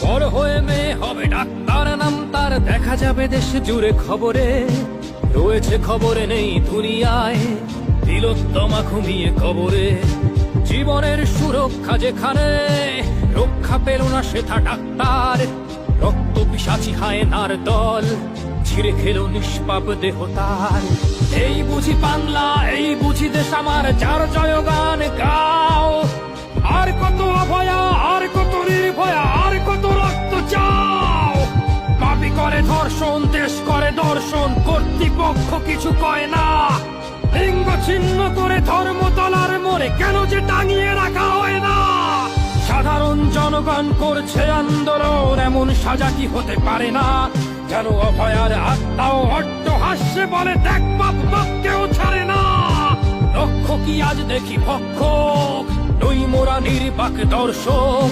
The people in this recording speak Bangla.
বড় হয়ে মেয়ে হবে ডাক্তার, নাম তার দেখা যাবে দেশ জুড়ে খবরে, রয়েছে খবরে নেই দুনিয়ায় তিলোত্তমা ঘুমিয়ে কবরে। জীবনের সুরক্ষা যেখানে রক্ষা পেল না সেথা ডাক্তার, রক্ত পিশাচি হায়নার দল ছিঁড়ে খেলো নিষ্পাপ দেহ তার। এই বুঝি বাংলা, এই বুঝি দেশ আমার, যার জয়গান গাও। আর কত অভয়া, আর কত নির্ভয়া, আর কত রক্ত চাও। পাপি করে ধর্ষণ, দেশ করে দর্শন, কর্তৃপক্ষ কিছু কয় না। লিঙ্গ ছিন্ন করে ধর্মতলার মোড়ে কেন যে টাঙিয়ে রাখা হয় না। সাধারণ জনগণ করছে আন্দোলন, এমন সাজা কি হতে পারে না। যেন অভয়ার আত্মাও অট্টহাস্যে বলে, দেখ বাপ বাপকেও ছাড়ে না। লক্ষ্য কি আজ দেখি ভক্ষক, নই মোরা নির্বাক দর্শক।